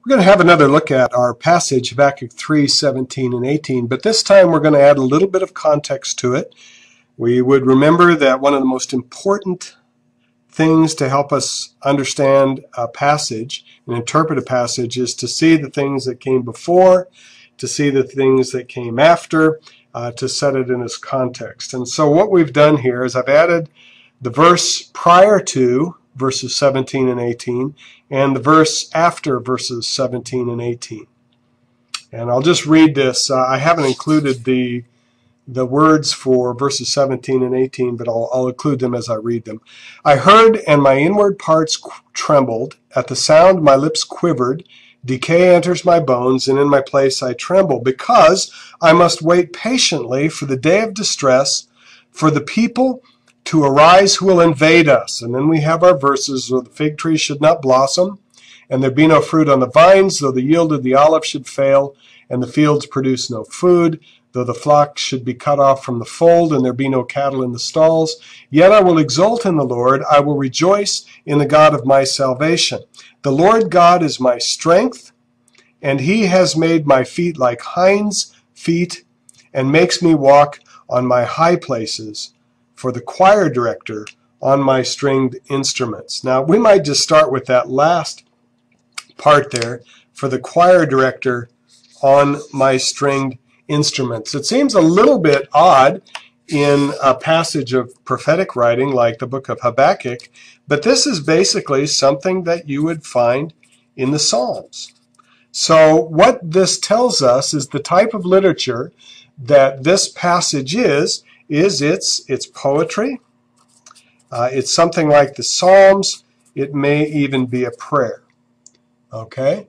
We're going to have another look at our passage, Habakkuk 3:17 and 18, but this time we're going to add a little bit of context to it. We would remember that one of the most important things to help us understand a passage and interpret a passage is to see the things that came before, to see the things that came after, to set it in its context. And so what we've done here is I've added the verse prior to verses 17 and 18, and the verse after verses 17 and 18. And I'll just read this. I haven't included the words for verses 17 and 18, but I'll include them as I read them. I heard, and my inward parts trembled. At the sound, my lips quivered. Decay enters my bones, and in my place I tremble, because I must wait patiently for the day of distress, for the people to arise who will invade us. And then we have our verses, though the fig tree should not blossom, and there be no fruit on the vines, though the yield of the olive should fail, and the fields produce no food, though the flock should be cut off from the fold, and there be no cattle in the stalls, yet I will exult in the Lord, I will rejoice in the God of my salvation. The Lord God is my strength, and he has made my feet like hinds' feet, and makes me walk on my high places, for the choir director on my stringed instruments. Now, we might just start with that last part there, for the choir director on my stringed instruments. It seems a little bit odd in a passage of prophetic writing like the book of Habakkuk, but this is basically something that you would find in the Psalms. So what this tells us is the type of literature that this passage is it's poetry. It's something like the Psalms. It may even be a prayer. Okay?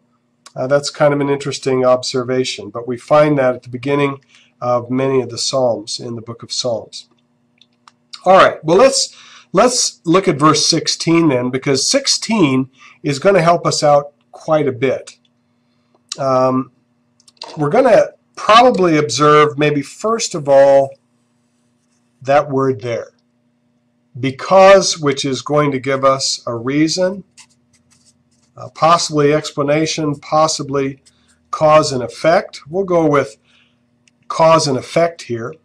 That's kind of an interesting observation, but we find that at the beginning of many of the Psalms in the book of Psalms. All right, well, let's look at verse 16 then, because 16 is going to help us out quite a bit. We're going to probably observe maybe first of all that word there, because, which is going to give us a reason, possibly explanation, possibly cause and effect. We'll go with cause and effect here.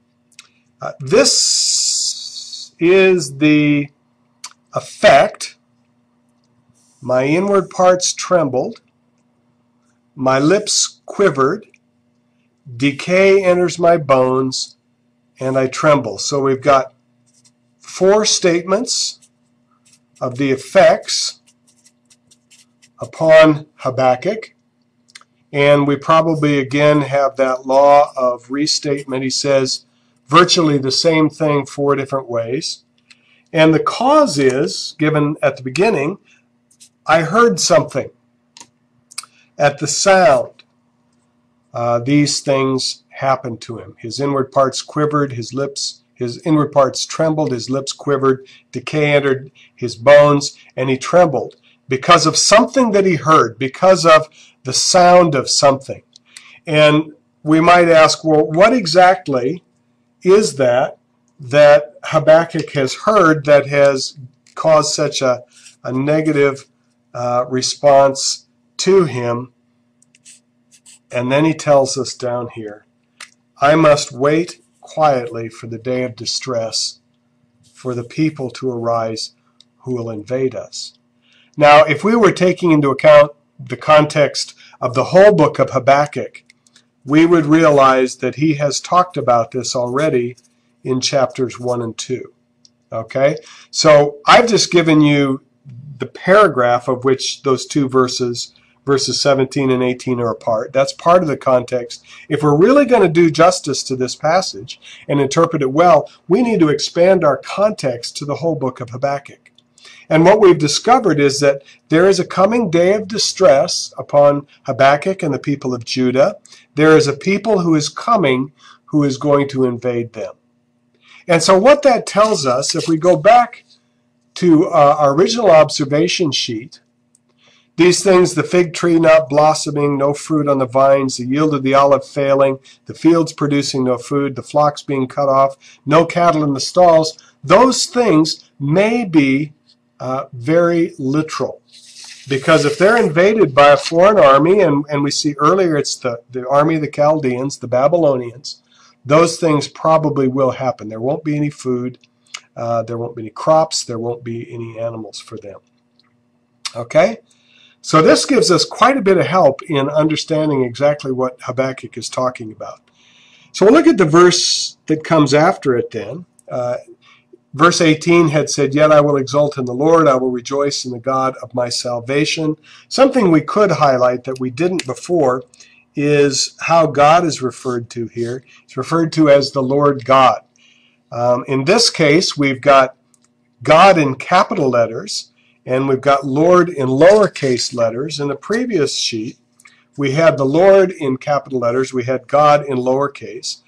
This is the effect. My inward parts trembled. My lips quivered. Decay enters my bones, and I tremble. So we've got four statements of the effects upon Habakkuk, and we probably again have that law of restatement. He says virtually the same thing four different ways, and the cause is given at the beginning. I heard something. At the sound, these things happened to him. His inward parts quivered, his inward parts trembled, his lips quivered, decay entered his bones, and he trembled because of something that he heard, because of the sound of something. And we might ask, well, what exactly is that Habakkuk has heard that has caused such a negative response to him? And then he tells us down here, I must wait quietly for the day of distress, for the people to arise who will invade us. Now, if we were taking into account the context of the whole book of Habakkuk, we would realize that he has talked about this already in chapters 1 and 2. Okay? So I've just given you the paragraph of which those two verses 17 and 18 are a part. That's part of the context. If we're really going to do justice to this passage and interpret it well, we need to expand our context to the whole book of Habakkuk. And what we've discovered is that there is a coming day of distress upon Habakkuk and the people of Judah. There is a people who is coming who is going to invade them. And so what that tells us, if we go back to our original observation sheet, these things, the fig tree not blossoming, no fruit on the vines, the yield of the olive failing, the fields producing no food, the flocks being cut off, no cattle in the stalls, those things may be very literal. Because if they're invaded by a foreign army, and we see earlier it's the army of the Chaldeans, the Babylonians, those things probably will happen. There won't be any food. There won't be any crops. There won't be any animals for them. Okay? So this gives us quite a bit of help in understanding exactly what Habakkuk is talking about. So we'll look at the verse that comes after it then. Verse 18 had said, "Yet I will exult in the Lord, I will rejoice in the God of my salvation." Something we could highlight that we didn't before is how God is referred to here. It's referred to as the Lord God. In this case, we've got God in capital letters, and we've got Lord in lowercase letters. In the previous sheet, we had the Lord in capital letters, we had God in lowercase.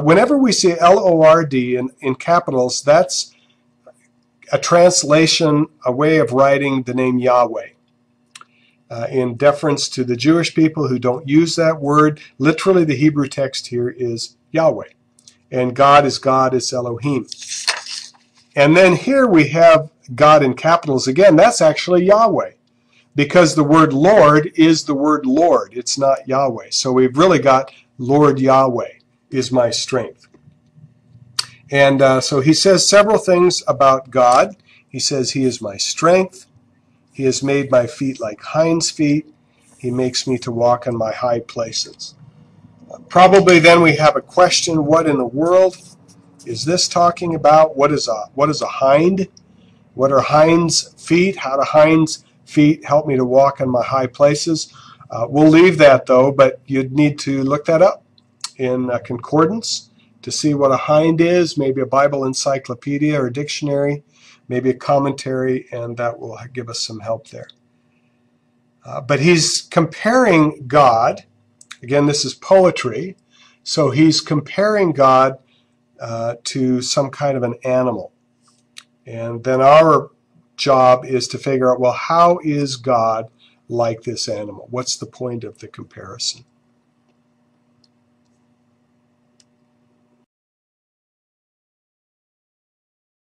Whenever we see L-O-R-D in capitals, that's a translation, a way of writing the name Yahweh. In deference to the Jewish people who don't use that word, literally the Hebrew text here is Yahweh. And God is Elohim. And then here we have God in capitals again. That's actually Yahweh, because the word Lord is the word Lord. It's not Yahweh. So we've really got Lord Yahweh is my strength. And so he says several things about God. He says he is my strength. He has made my feet like hinds' feet. He makes me to walk on my high places. Probably then we have a question, what in the world is this talking about? What is a hind? What are hinds' feet? How do hinds' feet help me to walk on my high places? We'll leave that though, but you'd need to look that up in a concordance to see what a hind is, maybe a Bible encyclopedia or dictionary, maybe a commentary, and that will give us some help there. But he's comparing God. Again, this is poetry, so he's comparing God to some kind of an animal. And then our job is to figure out, well, how is God like this animal? What's the point of the comparison?